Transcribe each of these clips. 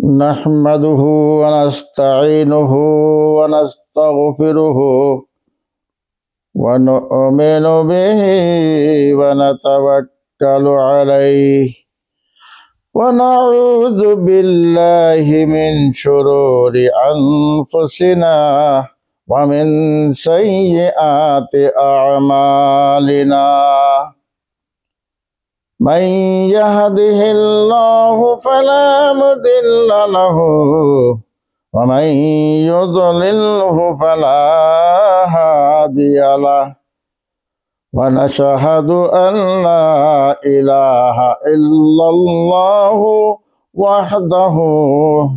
نحمده ونستعينه ونستغفره ونؤمن به ونتوكل عليه ونعوذ بالله من شرور أنفسنا ومن سيئات أعمالنا من يهده الله فلا مضل له ومن يضلله فلا هادي له ونشهد أن لا إله إلا الله وحده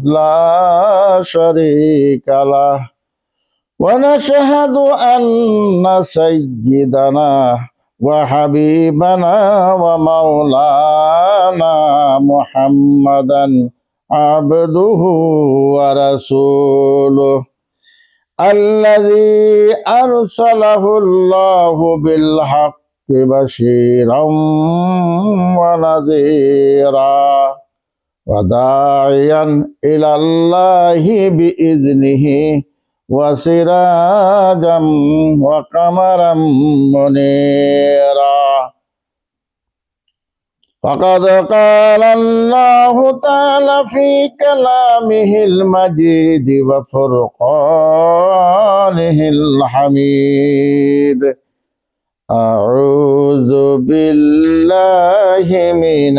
لا شريك له ونشهد أن سيدنا وحبيبنا ومولانا محمدا عبده ورسوله الذي أرسله الله بالحق بشيرا ونذيرا وداعيا إلى الله بإذنه وسراجا وقمرا منيرا فقد قال الله تعالى في كلامه المجيد وفرقانه الحميد أعوذ بالله من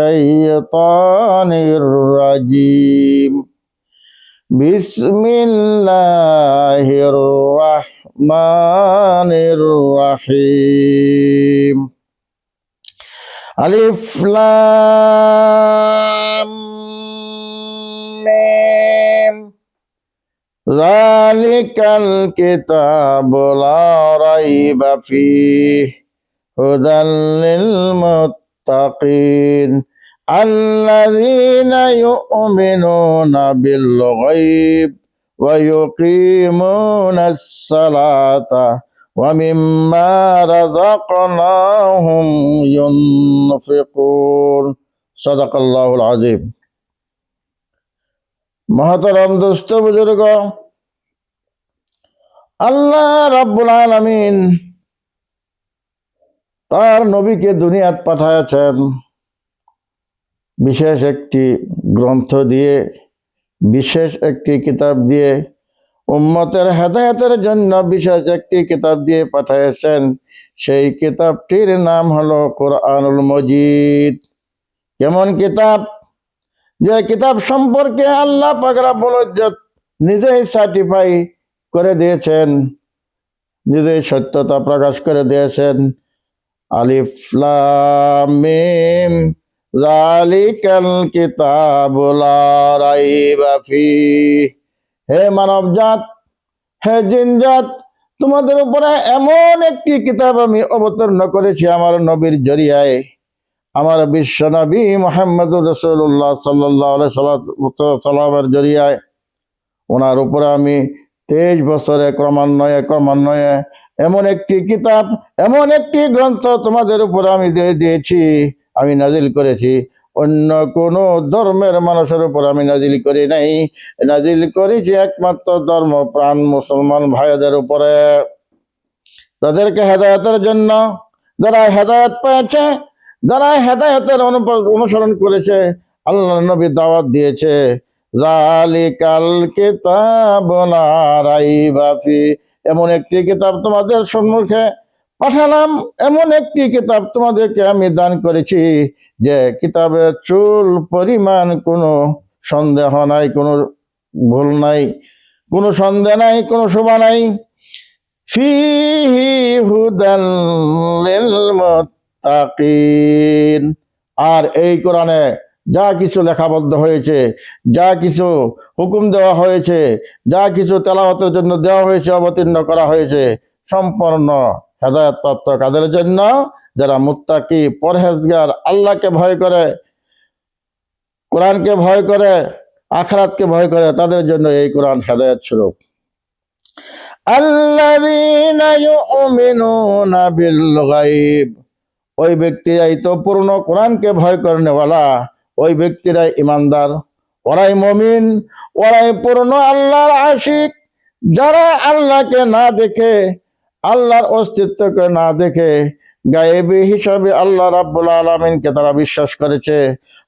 الشيطان الرجيم بسم الله الرحمن الرحيم ألف لام ميم ذلك الكتاب لا ريب فيه هدى للمتقين الذين يؤمنون بالغيب ويقيمون الصلاة ومما رزقناهم ينفقون صدق الله العظيم محترم دوست बुजुर्ग আল্লাহ রাব্বুল আলামিন তার নবীকে দুনিয়াত পাঠাচ্ছেন বিশেষ একটি গ্রন্থ দিয়ে, বিশেষ একটি কিতাব দিয়ে, উম্মতের হেদায়েতের জন্য বিশেষ একটি কিতাব দিয়ে পাঠিয়েছেন। সেই কিতাবটির নাম হলো কোরআনুল মজিদ। কেমন কিতাব? যে কিতাব সম্পর্কে আল্লাহ পাক রব্বুল ইজ্জত নিজেই সার্টিফাই করে দিয়েছেন, নিজেই সত্যতা প্রকাশ করে দিয়েছেন। আলিফ লাম মিম যালিকাল কিতাবু লা রাইবা ফীহ। হে মানব জাত, হে জিনজাত, তোমাদের উপরে এমন একটি কিতাব আমি অবতীর্ণ করেছি আমার নবীর জরিয়ায়, আমার বিশ্ব নবী মুহাম্মদুর রাসূলুল্লাহ সাল্লাল্লাহু আলাইহি সাল্লামের জরিয়ায়। ওনার উপরে আমি 23 বছরে ক্রমান্বয়ে এমন একটি কিতাব, এমন একটি গ্রন্থ তোমাদের উপরে আমি দিয়েছি, আমি নাজিল করেছি। অন্য কোন ধর্মের মানুষের উপর আমি নাজিল করি নাই, নাজিল করেছি একমাত্র ধর্ম প্রাণ মুসলমান ভাইদের উপরে, তাদেরকে হেদায়েতের জন্য। যারা হেদায়েত পেয়েছে, যারা হেদায়েতের অনুসরণ করেছে, আল্লাহ নবী দাওয়াত দিয়েছে যালিকাল কিতাবু লা রাইবা ফীহ। এমন একটি কিতাব তোমাদের সম্মুখে পাঠালাম, এমন একটি কিতাব তোমাদেরকে আমি দান করেছি যে কিতাবের চুল পরিমাণ কোনো সন্দেহ নাই, কোনো ভুল নাই, কোনো সন্দেহ নাই, কোনো শোভা নাই। ফীহি হুদাল লিল মুত্তাকিন। আর এই কোরআনে যা কিছু লেখাবদ্ধ হয়েছে, যা কিছু হুকুম দেওয়া হয়েছে, যা কিছু তেলাওয়াতের জন্য দেওয়া হয়েছে, অবতীর্ণ করা হয়েছে, সম্পূর্ণ হেদায়েত প্রাপ্ত কাদের জন্য? যারা মুত্তাকি, পরহেজগার, আল্লাহকে ভয় করে, কোরআনকে ভয় করে, আখিরাতকে ভয় করে, তাদের জন্য এই কোরআন হেদায়েত স্বরূপ। আল্লাযীনা ইউমিনুনা বিল গায়ব, ওই ব্যক্তিরাই তো পূর্ণ কোরআনকে ভয় করেনেওয়ালা, ওই ব্যক্তিরাই ইমানদার, ওরাই মুমিন, ওরাই পূর্ণ আল্লাহর আশিক। যারা আল্লাহকে না দেখে, আল্লাহর অস্তিত্বকে না দেখে গায়েবী হিসাবে আল্লাহ রাব্বুল আলামিনকে তারা বিশ্বাস করেছে।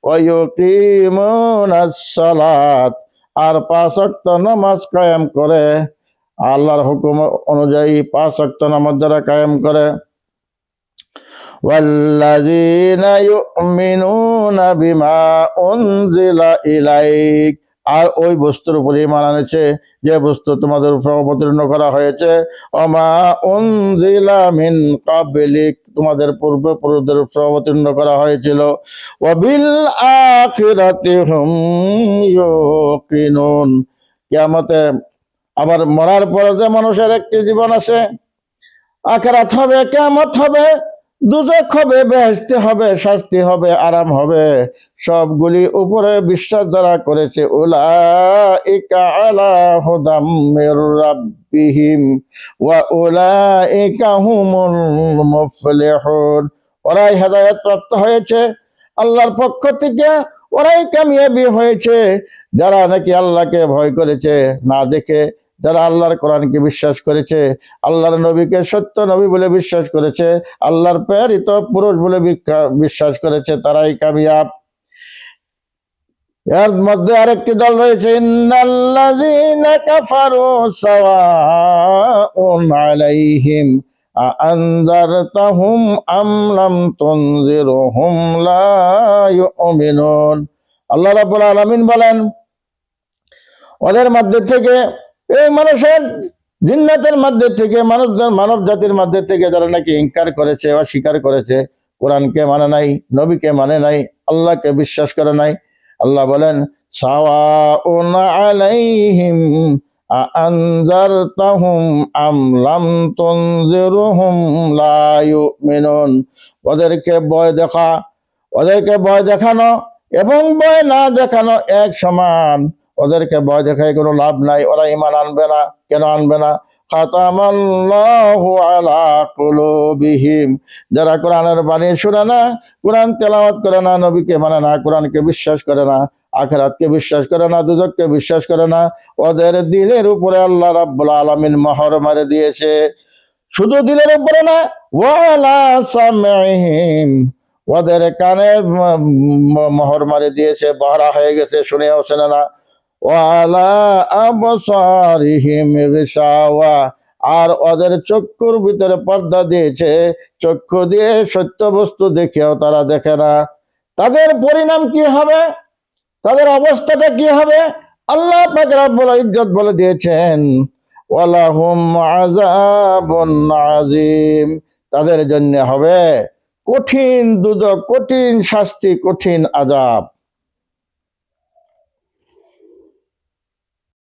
ওয়ায়ুকিমুনাস সালাত, আর 5 ওয়াক্ত নামাজ কায়েম করে, আল্লাহর হুকুম অনুযায়ী 5 ওয়াক্ত নামাজ যারা কায়েম করে। ওয়াল্লাযীনা ইউমিনুনা বিমা উনজিলা ইলাইক, আর ওই বস্তুর উপর ঈমান আনেছে যে বস্তু তোমাদের উপর অবতীর্ণ করা হয়েছে। ওমা উনজিলা মিন কাবলিক, তোমাদের পূর্বপুরুষদের উপর অবতীর্ণ করা হয়েছিল। ওয়া বিল আখিরাতি হুম ইউকিনুন, কিয়ামতে আবার মরার পরে যে মানুষের একটি জীবন আছে, আখিরাত হবে, কিয়ামত হবে, দুজক হবে, বেহেশত হবে, শাস্তি হবে, আরাম হবে, সবগুলি উপরে বিশ্বাস দ্বারা করেছে। উলাইকা আলা হুদাম মির রাব্বিহিম ওয়া উলাইকা হুমুল মুফলিহুন, ওরাই হেদায়েত প্রাপ্ত হয়েছে আল্লাহর পক্ষ থেকে, ওরাই কামিয়াবি হয়েছে যারা নাকি আল্লাহকে ভয় করেছে না দেখে, যারা আল্লাহর কোরআনকে বিশ্বাস করেছে, আল্লাহর নবীকে সত্য নবী বলে বিশ্বাস করেছে, আল্লাহর প্রেরিত পুরুষ বলে বিশ্বাস করেছে, তারাই কামিয়াব। এর মধ্যে আরেকটি দল রয়েছে, ইন্নাল্লাযীনা কাফারু সাওয়াউন আলাইহিম আনযারতাহুম আম লাম তুনযিরহুম লা ইউমিনুন। আল্লাহ রাব্বুল আলামিন বলেন, ওদের মধ্যে থেকে, এই মানুষের জিন্নাতের মধ্যে থেকে, মানুষদের মানব জাতির মধ্যে থেকে যারা নাকি ইনকার করেছে, অস্বীকার করেছে, কোরআনকে মানে নাই, নবীকে মানে নাই, আল্লাহকে বিশ্বাস করে নাই, আল্লাহ বলেন সাওয়াউন আলাইহিম আনযারতাহুম আম লাম তুনযিরহুম লা ইউমিনুন। ওদেরকে ভয় দেখানো এবং ভয় না দেখানো এক সমান। ওদেরকে ভয় দেখায় কোনো লাভ নাই, ওরা ঈমান আনবে না। কেন আনবে না? খাতামাল্লাহু আলা কুলুবিহিম, যারা কোরআনের বাণী শুনে না, কোরআন তেলাওয়াত করে না, নবীকে মানে না, কোরআনকে বিশ্বাস করে না, আখিরাতকে বিশ্বাস করে না, দুজককে বিশ্বাস করে না, ওদের দিলের উপরে আল্লাহ রাব্বুল আলামিন মোহর মারে দিয়েছে। শুধু দিলের উপরে না, ওয়ালা সামিহিম, ওদের কানে মোহর মারে দিয়েছে, বহরা হয়ে গেছে, শুনেও শোনে না। ওয়ালা আবসারিহিম গিশাওয়া, আর ওদের চক্ষুর ভিতরে পর্দা দিয়েছে, চক্ষু দিয়ে সত্য বস্তু দেখেও তারা দেখে না। তাদের পরিণাম কি হবে, তাদের অবস্থাটা কি হবে? আল্লাহ পাক রব্বুল ইজ্জত বলে দিয়েছেন, ওয়ালাহুম আযাবুন আযীম, তাদের জন্য হবে কঠিন দুজক, কঠিন শাস্তি, কঠিন আযাব।